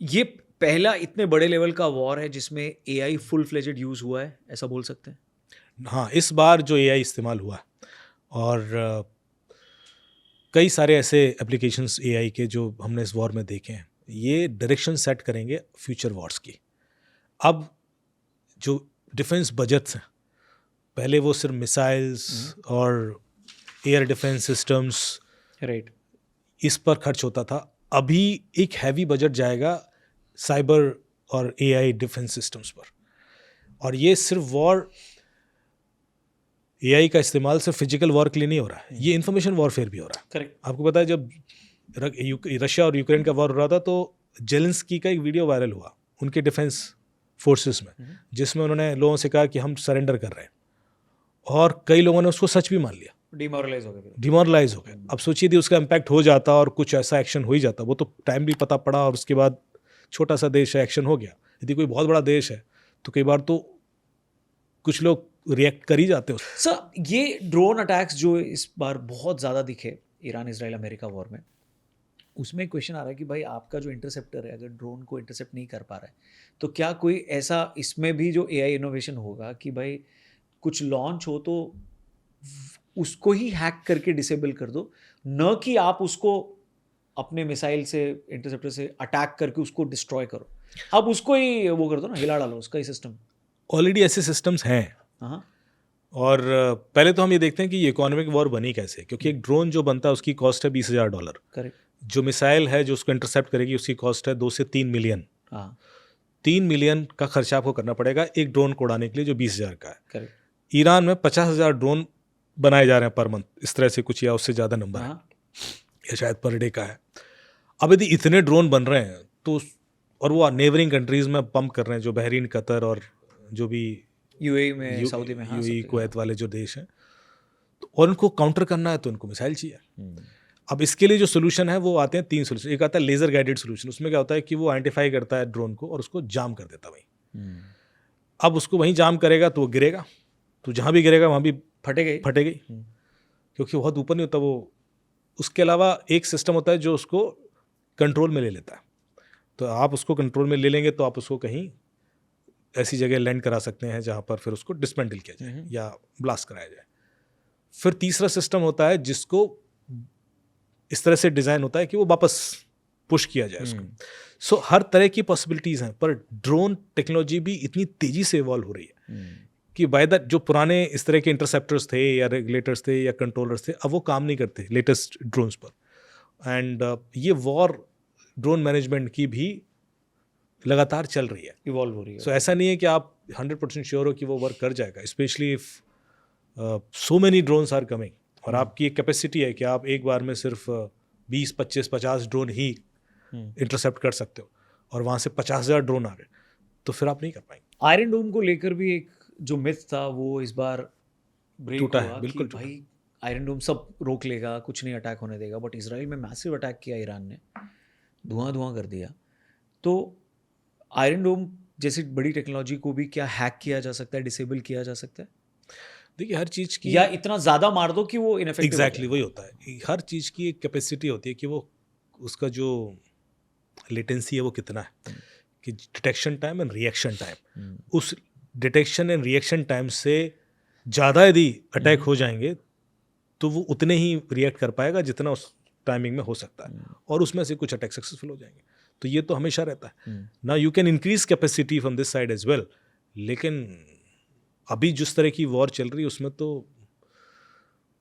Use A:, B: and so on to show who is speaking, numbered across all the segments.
A: ये पहला इतने बड़े लेवल का वॉर है जिसमें एआई फुल फ्लेजेड यूज हुआ है, ऐसा बोल सकते हैं?
B: हाँ, इस बार जो एआई इस्तेमाल हुआ और कई सारे ऐसे एप्लीकेशंस एआई के जो हमने इस वॉर में देखे हैं, ये डायरेक्शन सेट करेंगे फ्यूचर वॉर्स की। अब जो डिफेंस बजट्स हैं, पहले वो सिर्फ मिसाइल्स और एयर डिफेंस सिस्टम्स
A: राइट।
B: इस पर खर्च होता था। अभी एक हैवी बजट जाएगा साइबर और एआई डिफेंस सिस्टम्स पर, और ये सिर्फ वॉर, एआई का इस्तेमाल सिर्फ फिजिकल वॉर के लिए नहीं हो रहा है, ये इंफॉर्मेशन वॉरफेयर भी हो रहा है।
A: करेक्ट।
B: आपको पता है जब रशिया और यूक्रेन का वॉर हो रहा था तो जेलेंस्की का एक वीडियो वायरल हुआ उनके डिफेंस फोर्सेस में, जिसमें उन्होंने लोगों से कहा कि हम सरेंडर कर रहे हैं, और कई लोगों ने उसको सच भी मान लिया,
A: डिमोरलाइज हो गए।
B: डिमोरलाइज हो गए। अब सोचिए यदि उसका इम्पैक्ट हो जाता और कुछ ऐसा एक्शन हो ही जाता, वो तो टाइम भी पता पड़ा और उसके बाद छोटा सा देश है, एक्शन हो गया। यदि कोई बहुत बड़ा देश है तो कई बार तो कुछ लोग रिएक्ट कर ही जाते हो।
A: सर, ये ड्रोन अटैक्स जो इस बार बहुत ज़्यादा दिखे ईरान इजराइल अमेरिका वॉर में, उसमें क्वेश्चन आ रहा है कि भाई आपका जो इंटरसेप्टर है अगर ड्रोन को इंटरसेप्ट नहीं कर पा रहा है, तो क्या कोई ऐसा इसमें भी जो एआई इनोवेशन होगा कि भाई कुछ लॉन्च हो तो उसको ही हैक करके डिसेबल कर दो, न कि आप उसको अपने मिसाइल से इंटरसेप्टर से अटैक करके उसको डिस्ट्रॉय करो, अब उसको ही वो कर दो ना, हिला डालो उसका ही सिस्टम।
B: ऑलरेडी ऐसे सिस्टम्स हैं।
A: हाँ।
B: और पहले तो हम ये देखते हैं कि ये इकोनॉमिक वॉर बनी कैसे, क्योंकि एक ड्रोन जो बनता है उसकी कॉस्ट है $20,000।
A: करेक्ट।
B: जो मिसाइल है जो उसको इंटरसेप्ट करेगी उसकी कॉस्ट है 2 से 3 मिलियन।
A: हाँ।
B: 3 मिलियन का खर्चा आपको करना पड़ेगा एक ड्रोन को उड़ाने के लिए, जो 20,000 का है।
A: करेक्ट।
B: ईरान में 50,000 ड्रोन बनाए जा रहे हैं पर मंथ, इस तरह से कुछ या उससे ज़्यादा नंबर है, या शायद पर डे का है। अब यदि इतने ड्रोन बन रहे हैं तो, और वो नेबरिंग कंट्रीज़ में पंप कर रहे हैं, जो बहरीन, कतर और जो भी
A: यूएई में, सऊदी में, हाँ, सब
B: यूएई,
A: जगह।
B: कुवैत वाले जो देश हैं, तो और उनको काउंटर करना है तो उनको मिसाइल चाहिए। अब इसके लिए जो सोल्यूशन है वो आते हैं 3 सोल्यूशन। एक आता है लेजर गाइडेड सोल्यूशन, उसमें क्या होता है कि वो आइडेंटिफाई करता है ड्रोन को और उसको जाम कर देता है वहीं। अब उसको वहीं जाम करेगा तो वो गिरेगा, तो जहाँ भी गिरेगा वहाँ भी फटेगा ही, क्योंकि बहुत ऊपर नहीं होता वो। उसके अलावा एक सिस्टम होता है जो उसको कंट्रोल में ले लेता है, तो आप उसको कंट्रोल में ले लेंगे तो आप उसको कहीं ऐसी जगह लैंड करा सकते हैं जहाँ पर फिर उसको डिसमेंटल किया जाए या ब्लास्ट कराया जाए। फिर तीसरा सिस्टम होता है जिसको इस तरह से डिज़ाइन होता है कि वो वापस पुश किया जाए उसको। सो हर तरह की पॉसिबिलिटीज़ हैं, पर ड्रोन टेक्नोलॉजी भी इतनी तेज़ी से इवॉल्व हो रही है कि बाय द जो पुराने इस तरह के इंटरसेप्टर्स थे या रेगुलेटर्स थे या कंट्रोलर्स थे, अब वो काम नहीं करते लेटेस्ट ड्रोन्स पर। एंड ये वॉर ड्रोन मैनेजमेंट की भी लगातार चल रही है,
A: इवॉल्व हो रही है।
B: सो ऐसा नहीं है कि आप 100% श्योर हो कि वो वर्क कर जाएगा, specially if so many drones are coming, और आपकी एक कैपेसिटी है कि आप एक बार में सिर्फ 20, 25, 50 ड्रोन ही इंटरसेप्ट कर सकते हो, और वहाँ से 50,000 ड्रोन आ गए तो फिर आप नहीं कर पाएंगे।
A: आयरन डोम को लेकर भी एक जो मिथ था वो इस बार ब्रेक
B: टूटा
A: हुआ
B: है, बिल्कुल
A: कि भाई आयरन डोम सब रोक लेगा, कुछ नहीं अटैक होने देगा, बट इजराइल में मैसिव अटैक किया ईरान ने, धुआं कर दिया। तो आयरन डोम जैसी बड़ी टेक्नोलॉजी को भी क्या हैक किया जा सकता है, डिसेबल किया जा सकता है?
B: देखिए हर चीज़ की,
A: या इतना ज़्यादा मार दो कि वो इनफेक्टिव
B: एग्जैक्टली वही होता है, हर चीज़ की एक कैपेसिटी होती है कि वो उसका जो लेटेंसी है वो कितना है, कि detection time and reaction time. उस डिटेक्शन एंड रिएक्शन टाइम से ज़्यादा यदि अटैक हो जाएंगे तो वो उतने ही रिएक्ट कर पाएगा जितना उस टाइमिंग में हो सकता है, और उसमें से कुछ अटैक सक्सेसफुल हो जाएंगे। तो ये तो हमेशा रहता है ना, you can increase capacity from this side as well, लेकिन अभी जिस तरह की वॉर चल रही है उसमें तो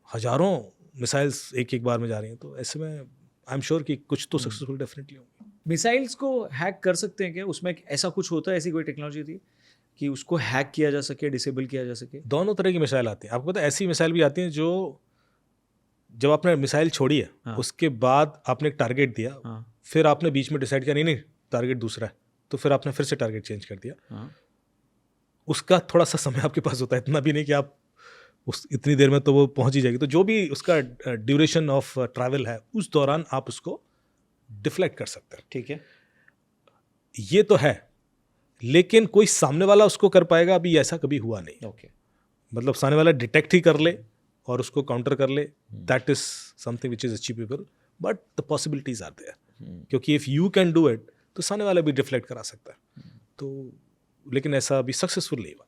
B: हजारों मिसाइल्स एक एक बार में जा रही हैं, तो ऐसे में आई एम श्योर कि कुछ तो सक्सेसफुल डेफिनेटली होंगे।
A: मिसाइल्स को हैक कर सकते हैं क्या? उसमें ऐसा कुछ होता है, ऐसी कोई टेक्नोलॉजी थी कि उसको हैक किया जा सके, डिसेबल किया जा सके?
B: दोनों तरह की मिसाइल आती हैं, आपको पता है ऐसी मिसाइल भी आती हैं जो जब आपने मिसाइल छोड़ी है,
A: हाँ।
B: उसके बाद आपने एक टारगेट दिया,
A: हाँ।
B: फिर आपने बीच में डिसाइड किया नहीं टारगेट दूसरा है, तो फिर आपने फिर से टारगेट चेंज कर दिया।
A: हाँ।
B: उसका थोड़ा सा समय आपके पास होता है, इतना भी नहीं कि आप उस इतनी देर में तो वो पहुंच ही जाएगी, तो जो भी उसका ड्यूरेशन ऑफ ट्रैवल है उस दौरान आप उसको डिफ्लेक्ट कर सकते हैं।
A: ठीक है।
B: ये तो है, लेकिन कोई सामने वाला उसको कर पाएगा अभी ऐसा कभी हुआ नहीं।
A: ओके।
B: मतलब सामने वाला डिटेक्ट ही कर ले और उसको काउंटर कर ले, that is something which is achievable, but the possibilities are there, क्योंकि if you can do it तो सामने वाला भी डिफ्लेक्ट करा सकता है। तो लेकिन ऐसा अभी सक्सेसफुल नहीं हुआ।